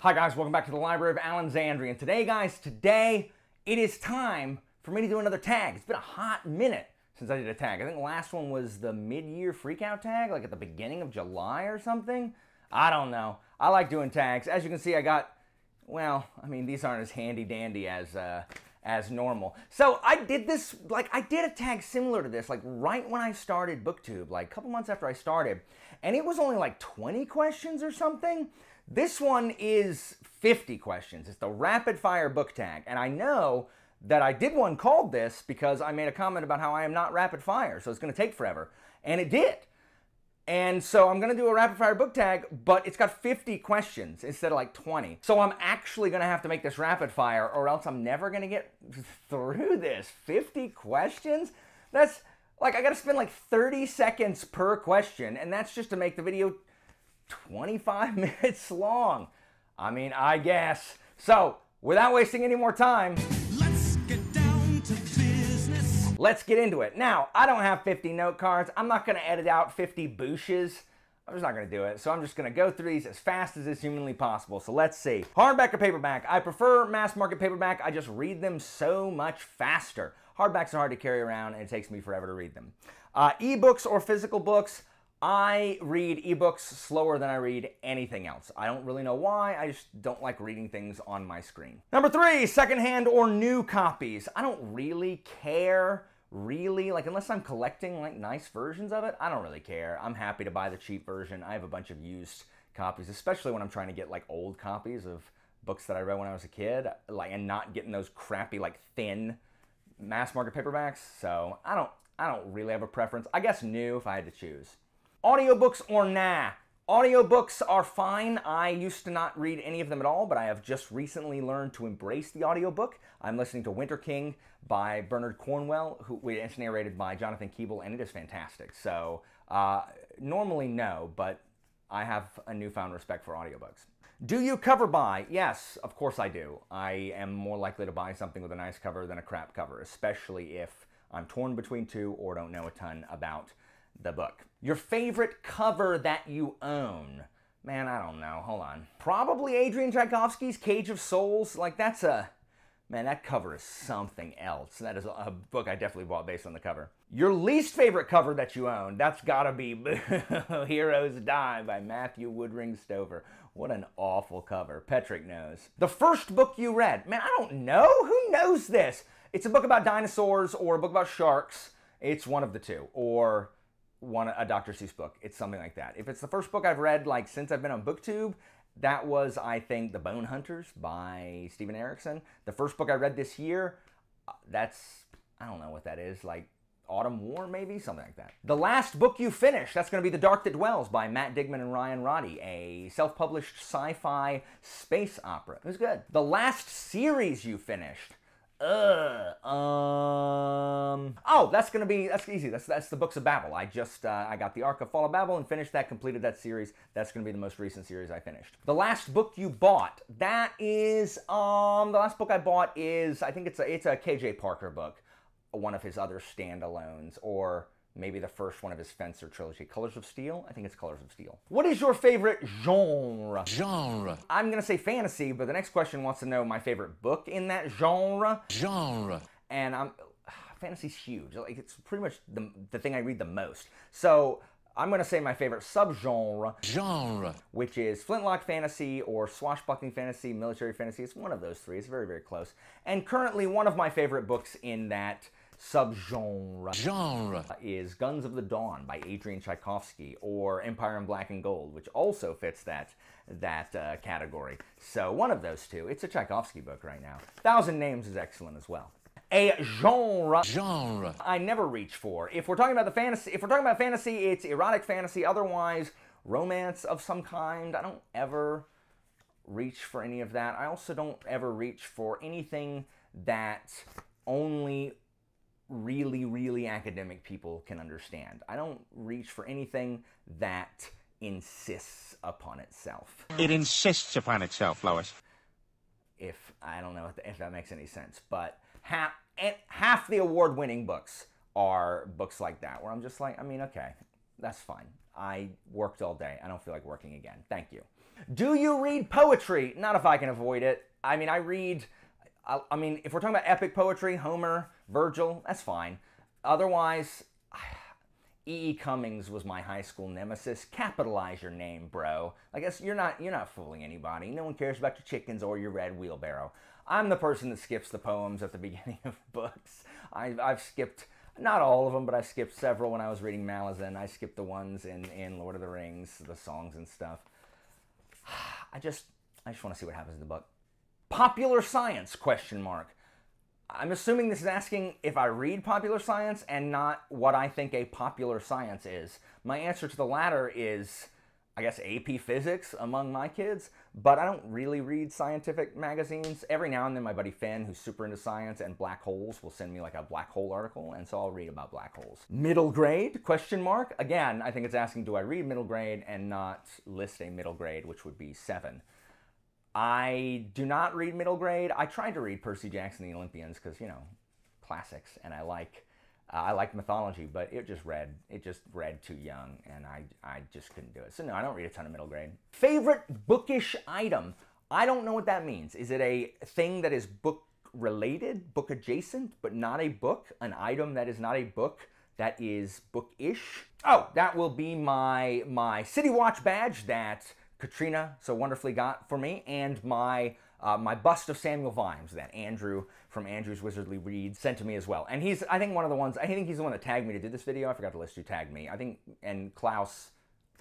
Hi guys, welcome back to the Library of Alexandria. And today guys, it is time for me to do another tag. It's been a hot minute since I did a tag. I think the last one was the mid-year freakout tag, like at the beginning of July or something. I don't know. I like doing tags. As you can see, I got, well, I mean, these aren't as handy-dandy as normal. So I did this, I did a tag similar to this, right when I started BookTube, a couple months after I started. And it was only 20 questions or something. This one is 50 questions. It's the rapid fire book tag. And I know that I did one called this because I made a comment about how I am not rapid fire, so it's going to take forever. And it did. And so I'm going to do a rapid fire book tag, but it's got 50 questions instead of 20. So I'm actually going to have to make this rapid fire or else I'm never going to get through this. 50 questions? That's I got to spend 30 seconds per question, and that's just to make the video 25 minutes long. I mean, I guess. So, without wasting any more time, let's get down to business. Let's get into it. Now, I don't have 50 note cards. I'm not going to edit out 50 booshes. I'm just not going to do it. So I'm just going to go through these as fast as is humanly possible. So let's see. Hardback or paperback? I prefer mass market paperback. I just read them so much faster. Hardbacks are hard to carry around and it takes me forever to read them. Ebooks or physical books? I read ebooks slower than I read anything else. I don't really know why. I just don't like reading things on my screen. Number 3, secondhand or new copies. I don't really care, unless I'm collecting nice versions of it, I don't really care. I'm happy to buy the cheap version. I have a bunch of used copies, especially when I'm trying to get old copies of books that I read when I was a kid, and not getting those crappy thin mass market paperbacks. So I don't really have a preference. I guess new if I had to choose. Audiobooks or nah? Audiobooks are fine. I used to not read any of them at all, but I have just recently learned to embrace the audiobook. I'm listening to Winter King by Bernard Cornwell, it's narrated by Jonathan Keeble, and it is fantastic. So normally no, but I have a newfound respect for audiobooks. Do you cover buy? Yes, of course I do. I am more likely to buy something with a nice cover than a crap cover, especially if I'm torn between two or don't know a ton about the book. Your favorite cover that you own? Man, I don't know. Hold on. Probably Adrian Tchaikovsky's Cage of Souls. That's man, that cover is something else. That is a book I definitely bought based on the cover. Your least favorite cover that you own? That's gotta be Heroes Die by Matthew Woodring Stover. What an awful cover. Petrick knows. The first book you read? Man, I don't know. Who knows this? It's a book about dinosaurs or a book about sharks. It's one of the two. Or a Dr. Seuss book. It's something like that. If it's the first book I've read since I've been on BookTube, that was, I think, The Bone Hunters by Steven Erikson. The first book I read this year, I don't know what that is, Autumn War maybe? Something like that. The last book you finished, that's going to be The Dark That Dwells by Matt Digman and Ryan Roddy, a self-published sci-fi space opera. It was good. The last series you finished, oh, that's easy. That's the Books of Babel. I got the Ark of Fall of Babel and finished that, completed that series. That's going to be the most recent series I finished. The last book you bought, that is, the last book I bought is, I think it's a K.J. Parker book, one of his other standalones, or maybe the first one of his Fencer trilogy. Colors of Steel? I think it's Colors of Steel. What is your favorite genre? I'm going to say fantasy, but the next question wants to know my favorite book in that genre. And fantasy's huge. It's pretty much the thing I read the most. So I'm going to say my favorite subgenre, which is flintlock fantasy or swashbuckling fantasy, military fantasy. It's one of those three. It's very, very close. And currently one of my favorite books in that subgenre is Guns of the Dawn by Adrian Tchaikovsky, or Empire in Black and Gold, which also fits that category. So one of those two. It's a Tchaikovsky book right now. Thousand Names is excellent as well. A genre I never reach for. If we're talking about fantasy, it's erotic fantasy. Otherwise, romance of some kind. I don't ever reach for any of that. I also don't ever reach for anything that only really, really academic people can understand. I don't reach for anything that insists upon itself. It insists upon itself, Lois. I don't know if that makes any sense, but half the award-winning books are books like that, where I'm just like, I mean, okay, That's fine. I worked all day. I don't feel like working again. Thank you. Do you read poetry? Not if I can avoid it. I mean, if we're talking about epic poetry, Homer, Virgil, that's fine. Otherwise, E.E. Cummings was my high school nemesis. Capitalize your name, bro. I guess you're not fooling anybody. No one cares about your chickens or your red wheelbarrow. I'm the person that skips the poems at the beginning of books. I've skipped, not all of them, but I skipped several when I was reading Malazan. I skipped the ones in Lord of the Rings, the songs and stuff. I just want to see what happens in the book. Popular science, question mark. I'm assuming this is asking if I read popular science and not what I think a popular science is. My answer to the latter is, I guess, AP Physics among my kids, but I don't really read scientific magazines. Every now and then my buddy Finn, who's super into science and black holes, will send me like a black hole article, and so I'll read about black holes. Middle grade, question mark. Again, I think it's asking, do I read middle grade and not list a middle grade, which would be 7. I do not read middle grade. I tried to read Percy Jackson and the Olympians because, you know, classics, and I like mythology, but it just read too young, and I just couldn't do it. So no, I don't read a ton of middle grade. Favorite bookish item. I don't know what that means. Is it a thing that is book related, book adjacent, but not a book? An item that is not a book that is bookish? Oh, that will be my City Watch badge that Katrina so wonderfully got for me, and my bust of Samuel Vimes that Andrew from Andrew's Wizardly Reads sent to me as well. And he's, I think he's the one that tagged me to do this video. I forgot to list who tagged me. And Klaus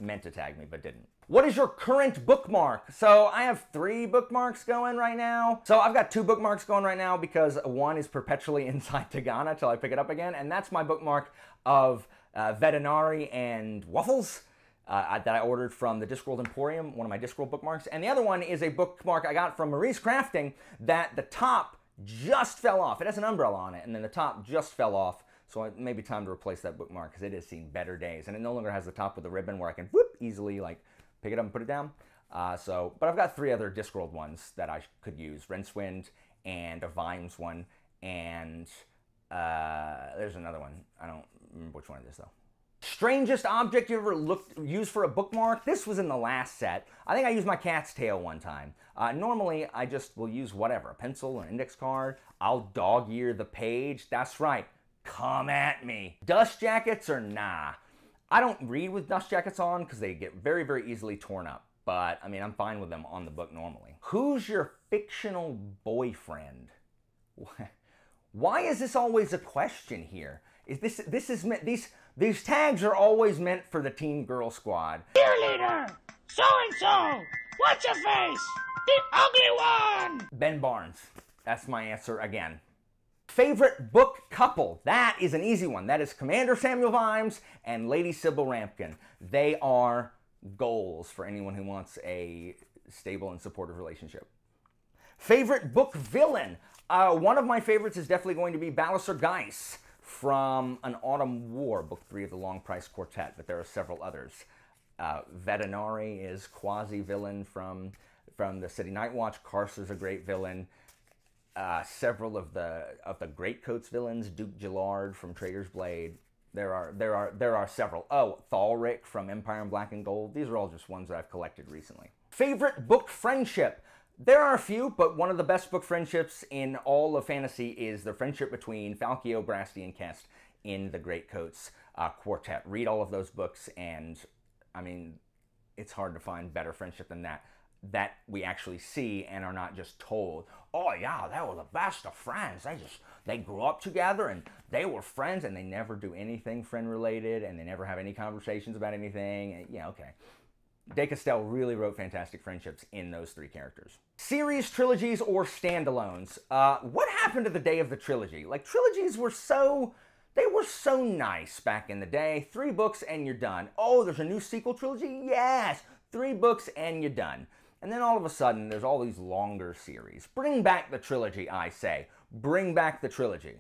meant to tag me, but didn't. What is your current bookmark? So I have 3 bookmarks going right now. So I've got 2 bookmarks going right now because one is perpetually inside Tagana till I pick it up again, and that's my bookmark of Veterinary and Waffles. That I ordered from the Discworld Emporium, one of my Discworld bookmarks. And the other one is a bookmark I got from Marie's Crafting that the top just fell off. It has an umbrella on it, and then the top just fell off. So it may be time to replace that bookmark because it has seen better days. And it no longer has the top with the ribbon where I can whoop, easily like pick it up and put it down. But I've got 3 other Discworld ones that I could use. Rincewind and a Vimes one. And there's another one. I don't remember which one it is though. Strangest object you ever used for a bookmark? This was in the last set. I think I used my cat's tail one time. Normally, I just will use whatever, a pencil, an index card. I'll dog-ear the page. That's right. Come at me. Dust jackets or nah? I don't read with dust jackets on because they get very, very easily torn up. But, I mean, I'm fine with them on the book normally. Who's your fictional boyfriend? Why is this always a question here? These tags are always meant for the Teen Girl Squad. Cheerleader! So-and-so! What's your face? The ugly one! Ben Barnes. That's my answer again. Favorite book couple. That is an easy one. That is Commander Samuel Vimes and Lady Sybil Rampkin. They are goals for anyone who wants a stable and supportive relationship. Favorite book villain. One of my favorites is definitely going to be Ballister Geiss from An Autumn War, book 3 of the Long Price Quartet, but there are several others. Veterinary is quasi-villain from the City Night Watch. Carcer's a great villain. Several of the Greatcoats villains, Duke Gillard from Trader's Blade. There are several. Oh, Thalric from Empire in Black and Gold. These are all just ones that I've collected recently. Favorite book friendship. There are a few, but one of the best book friendships in all of fantasy is the friendship between Falkio, Brasti, and Kest in the Greatcoats quartet. Read all of those books, and I mean, it's hard to find better friendship than that we actually see and are not just told, oh yeah, they were the best of friends. They grew up together and they were friends, and they never do anything friend related, and they never have any conversations about anything. And, yeah, okay. De Castell really wrote fantastic friendships in those 3 characters. Series, trilogies, or standalones. What happened to the day of the trilogy? Like, trilogies were so nice back in the day. 3 books and you're done. Oh, there's a new sequel trilogy? Yes! 3 books and you're done. And then all of a sudden, there's all these longer series. Bring back the trilogy, I say. Bring back the trilogy.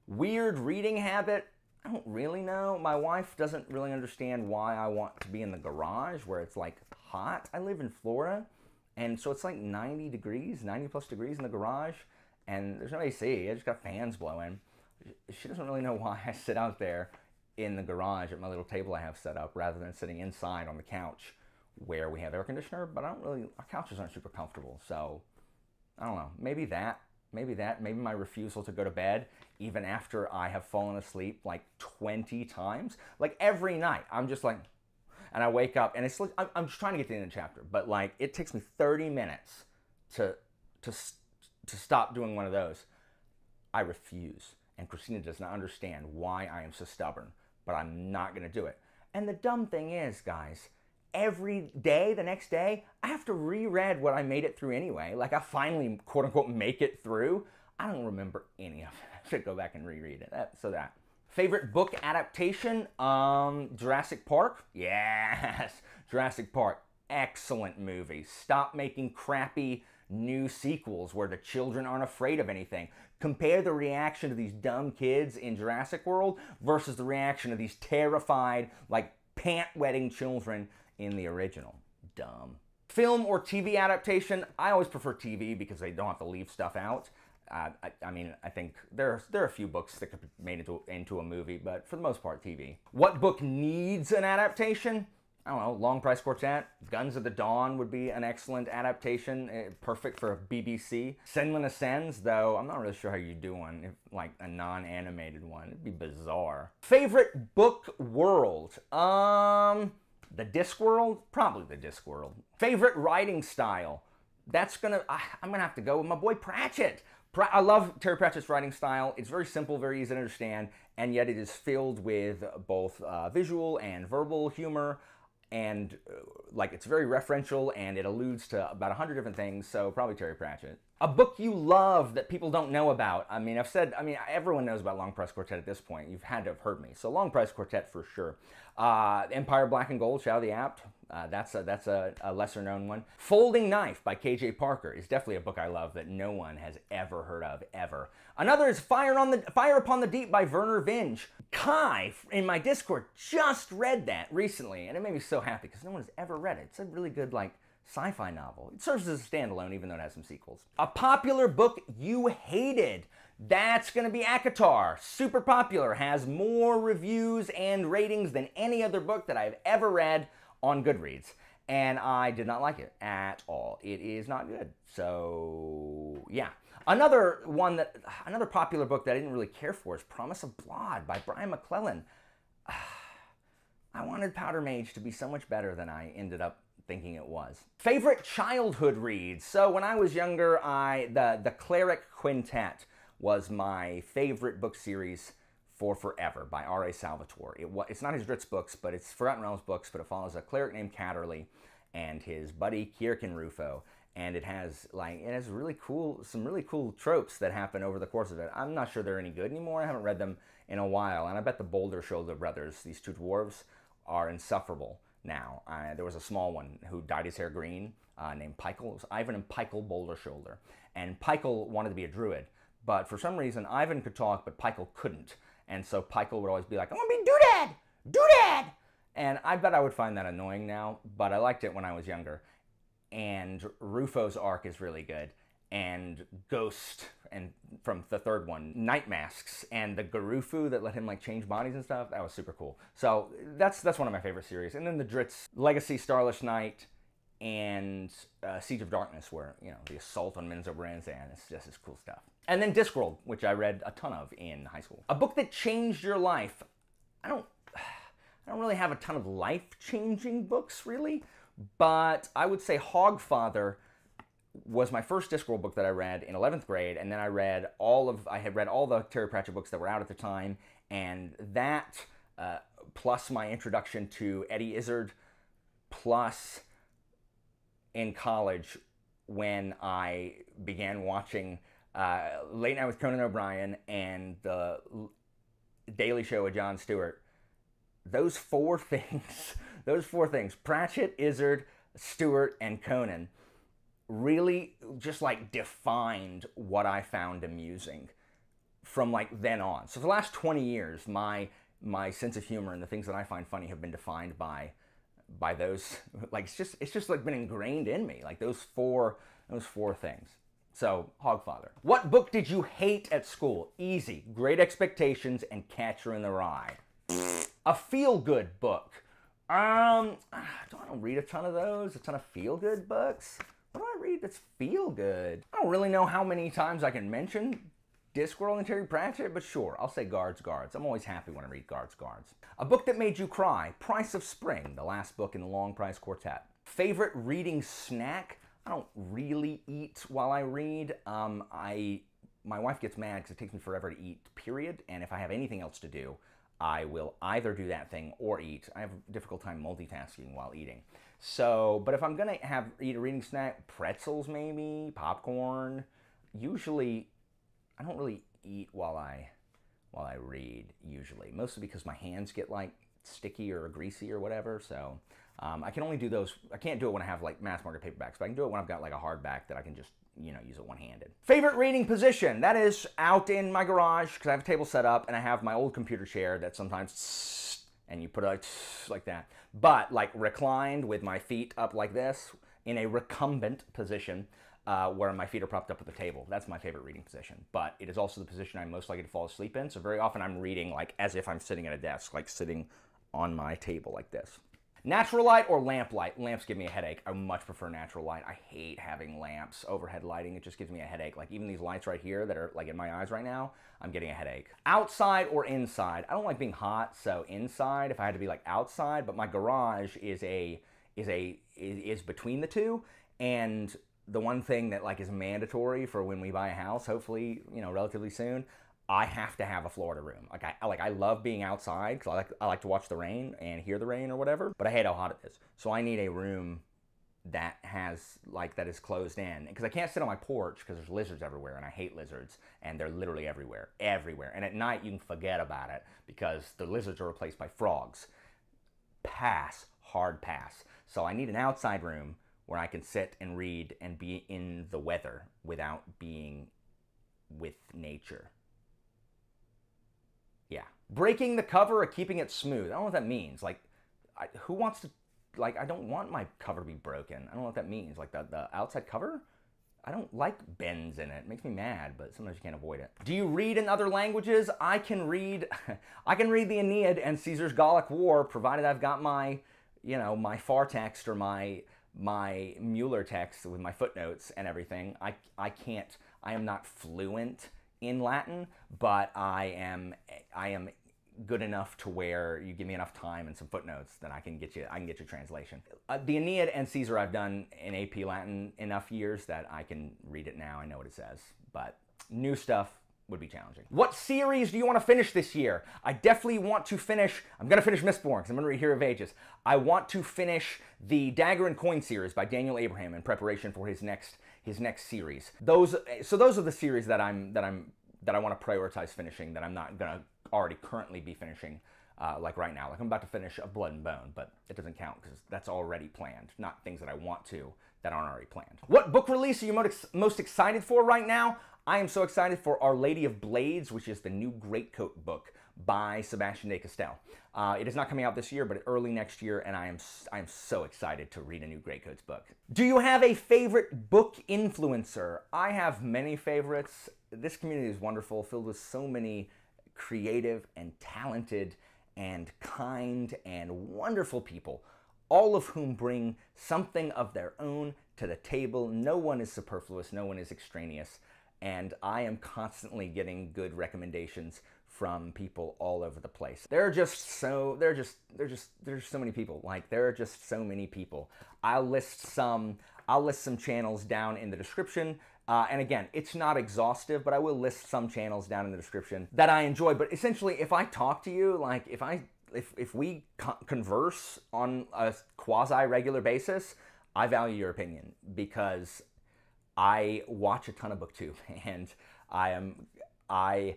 Weird reading habit. I don't really know. My wife doesn't really understand why I want to be in the garage where it's like hot. I live in Florida, and so it's like 90 plus degrees in the garage, and there's no AC. I just got fans blowing. She doesn't really know why I sit out there in the garage at my little table I have set up rather than sitting inside on the couch where we have air conditioner, but our couches aren't super comfortable. So I don't know, maybe my refusal to go to bed even after I have fallen asleep like 20 times, like every night I'm just like, and I wake up and it's like, I'm just trying to get to the end of the chapter, but like it takes me 30 minutes to stop doing one of those. I refuse. And Christina does not understand why I am so stubborn, but I'm not going to do it. And the dumb thing is, guys, every day, the next day, I have to reread what I made it through anyway. Like I finally, quote unquote, make it through. I don't remember any of it. I should go back and reread it. Favorite book adaptation? Jurassic Park? Yes, Jurassic Park. Excellent movie. Stop making crappy new sequels where the children aren't afraid of anything. Compare the reaction to these dumb kids in Jurassic World versus the reaction of these terrified, like, pant-wetting children in the original. Dumb. Film or TV adaptation? I always prefer TV because they don't have to leave stuff out. I mean, I think there are a few books that could be made into a movie, but for the most part, TV. What book needs an adaptation? I don't know, Long Price Quartet. Guns of the Dawn would be an excellent adaptation, perfect for BBC. Senlin Ascends, though, I'm not really sure how you do one, if, like a non-animated one. It'd be bizarre. Favorite book world? The Discworld? Probably the Discworld. Favorite writing style? I'm gonna have to go with my boy Pratchett. I love Terry Pratchett's writing style. It's very simple, very easy to understand, and yet it is filled with both visual and verbal humor, and like it's very referential, and it alludes to about 100 different things, so probably Terry Pratchett. A book you love that people don't know about? I mean, everyone knows about Long Price Quartet at this point. You've had to have heard me. So Long Price Quartet for sure. Empire Black and Gold, Shadow the Apt. That's a lesser known one. Folding Knife by K.J. Parker is definitely a book I love that no one has ever heard of, ever. Another is Fire Upon the Deep by Werner Vinge. Kai, in my Discord, just read that recently, and it made me so happy because no one has ever read it. It's a really good, like, sci-fi novel. It serves as a standalone, even though it has some sequels. A popular book you hated. That's going to be ACOTAR. Super popular. Has more reviews and ratings than any other book that I've ever read on Goodreads. And I did not like it at all. It is not good. So, yeah. Another popular book that I didn't really care for is Promise of Blood by Brian McClellan. I wanted Powder Mage to be so much better than I ended up thinking it was. Favorite childhood reads? So when I was younger, the Cleric Quintet was my favorite book series for forever by R.A. Salvatore. It's not his Dritz books, but it's Forgotten Realms books, but it follows a cleric named Catterley and his buddy Kierkein Rufo, and it has some really cool tropes that happen over the course of it. I'm not sure they're any good anymore. I haven't read them in a while, and I bet the Boulder Shoulder brothers, these two dwarves, are insufferable now. There was a small one who dyed his hair green named Peichel. It was Ivan and Peichel Boulder Shoulder. And Peichel wanted to be a druid, but for some reason Ivan could talk, but Peichel couldn't. And so Peichel would always be like, I want to be Doodad! Doodad! And I bet I would find that annoying now, but I liked it when I was younger. And Rufo's arc is really good. And Ghost, and from the third one, Night Masks, and the Garufu that let him like change bodies and stuff, that was super cool. So that's one of my favorite series. And then the Dritz Legacy, Starless Night, and Siege of Darkness, where, you know, the assault on Minzo Branzan is just this cool stuff. And then Discworld, which I read a ton of in high school. A book that changed your life. I don't really have a ton of life-changing books, really, but I would say Hogfather was my first Discworld book that I read in 11th grade, and then I had read all the Terry Pratchett books that were out at the time, and that, plus my introduction to Eddie Izzard, plus in college when I began watching Late Night with Conan O'Brien and the Daily Show with Jon Stewart. Those four things, Pratchett, Izzard, Stewart, and Conan, really just like defined what I found amusing from like then on. So for the last 20 years, my sense of humor and the things that I find funny have been defined by those, like it's just like been ingrained in me, like those four things. So Hogfather. What book did you hate at school? Easy. Great Expectations and Catcher in the Rye. A feel-good book. I don't read a ton of those, a ton of feel-good books. What do I read that's feel-good? I don't really know how many times I can mention Discworld and Terry Pratchett, but sure, I'll say Guards. I'm always happy when I read Guards. A book that made you cry, Price of Spring, the last book in the Long Price Quartet. Favorite reading snack? I don't really eat while I read. My wife gets mad because it takes me forever to eat, period, and if I have anything else to do, I will either do that thing or eat. I have a difficult time multitasking while eating. So, but if I'm gonna eat a reading snack, pretzels maybe, popcorn. Usually, I don't really eat while I read, usually. Mostly because my hands get like sticky or greasy or whatever, so I can only do those. I can't do it when I have like mass market paperbacks, but I can do it when I've got like a hardback that I can just, you know, use it one-handed. Favorite reading position? That is out in my garage because I have a table set up and I have my old computer chair that sometimes, and you put it like that. But like reclined with my feet up like this in a recumbent position where my feet are propped up with the table. That's my favorite reading position. But it is also the position I'm most likely to fall asleep in. So very often I'm reading like as if I'm sitting at a desk, like sitting on my table like this. Natural light or lamp light? Lamps give me a headache. I much prefer natural light. I hate having lamps, overhead lighting. It just gives me a headache. Like even these lights right here that are like in my eyes right now, I'm getting a headache. Outside or inside? I don't like being hot, so inside if I had to be like outside, but my garage is between the two, and the one thing that like is mandatory for when we buy a house, hopefully, you know, relatively soon, I have to have a Florida room. I love being outside because I like to watch the rain and hear the rain or whatever, but I hate how hot it is. So I need a room that is closed in, because I can't sit on my porch because there's lizards everywhere, and I hate lizards, and they're literally everywhere. And at night you can forget about it because the lizards are replaced by frogs. Pass, hard pass. So I need an outside room where I can sit and read and be in the weather without being with nature. Yeah. Breaking the cover or keeping it smooth? I don't know what that means. Like, who wants to, like, I don't want my cover to be broken. I don't know what that means. Like, the outside cover? I don't like bends in it. It makes me mad, but sometimes you can't avoid it. Do you read in other languages? I can read the Aeneid and Caesar's Gallic War, provided I've got my, you know, my far text or my Mueller text with my footnotes and everything. I am not fluent in Latin, but I am good enough to where you give me enough time and some footnotes, then I can get you translation. The Aeneid and Caesar I've done in AP Latin enough years that I can read it now. I know what it says, but new stuff would be challenging. What series do you want to finish this year? I definitely want to finish, I'm going to finish Mistborn because I'm going to read Hero of Ages. I want to finish the Dagger and Coin series by Daniel Abraham in preparation for his next series. Those are the series that I want to prioritize finishing, that I'm not going to already currently be finishing like right now. Like I'm about to finish A Blood and Bone, but it doesn't count because that's already planned, not things that I want to that aren't already planned. What book release are you most excited for right now? I am so excited for Our Lady of Blades, which is the new Greatcoat book by Sebastian de Castell. It is not coming out this year, but early next year, and I am so excited to read a new Greatcoats book. Do you have a favorite book influencer? I have many favorites. This community is wonderful, filled with so many creative and talented and kind and wonderful people, all of whom bring something of their own to the table. No one is superfluous, no one is extraneous, and I am constantly getting good recommendations from people all over the place. There's just so many people. Like, there are just so many people. I'll list some channels down in the description. And again, it's not exhaustive, but I will list some channels down in the description that I enjoy. But essentially, if I talk to you, like if we converse on a quasi-regular basis, I value your opinion because I watch a ton of BookTube, and I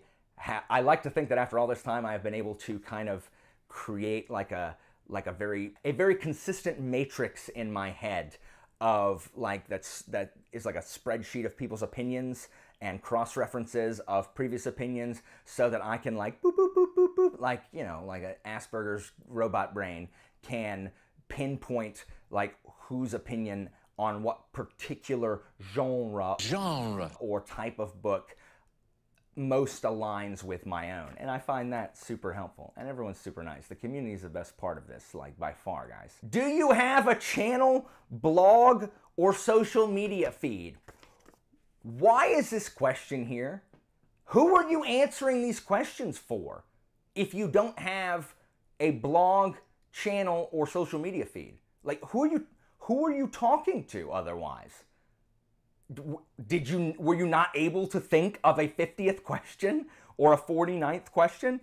like to think that after all this time, I have been able to kind of create like a very consistent matrix in my head of like that is like a spreadsheet of people's opinions and cross-references of previous opinions, so that I can like boop boop boop boop boop, like, you know, like an Asperger's robot brain can pinpoint like whose opinion on what particular genre or type of book most aligns with my own. And I find that super helpful. And everyone's super nice. The community is the best part of this, like by far, guys. Do you have a channel, blog, or social media feed? Why is this question here? Who are you answering these questions for if you don't have a blog, channel, or social media feed? Like, who are you talking to otherwise? Were you not able to think of a 50th question or a 49th question?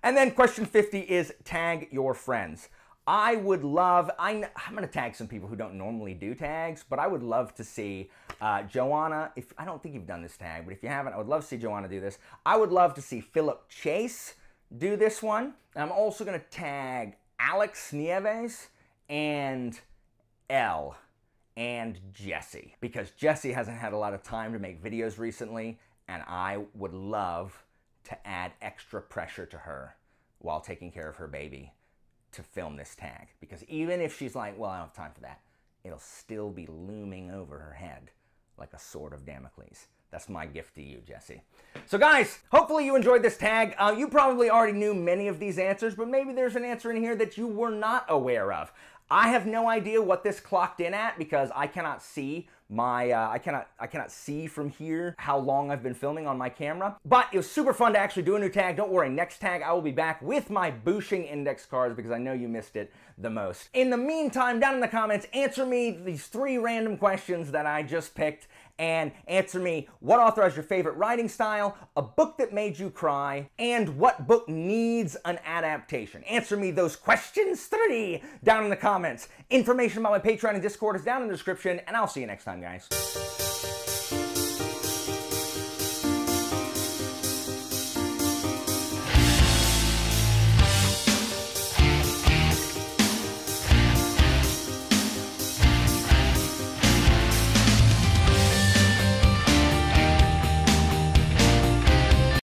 And then question 50 is tag your friends. I would love, I'm going to tag some people who don't normally do tags, but I would love to see Joanna. I don't think you've done this tag, but if you haven't, I would love to see Joanna do this. I would love to see Philip Chase do this one. And I'm also going to tag Alex Nieves and Elle and Jesse, because Jesse hasn't had a lot of time to make videos recently, and I would love to add extra pressure to her while taking care of her baby to film this tag, because even if she's like, well, I don't have time for that, it'll still be looming over her head like a sword of Damocles. That's my gift to you, Jesse. So guys, hopefully you enjoyed this tag. You probably already knew many of these answers, but maybe there's an answer in here that you were not aware of. I have no idea what this clocked in at because I cannot see my, I cannot see from here how long I've been filming on my camera. But it was super fun to actually do a new tag. Don't worry, next tag I will be back with my Booshing index cards because I know you missed it the most. In the meantime, down in the comments, answer me these 3 random questions that I just picked, and answer me what author has your favorite writing style, a book that made you cry, and what book needs an adaptation. Answer me those questions 3 down in the comments. Information about my Patreon and Discord is down in the description, and I'll see you next time, guys.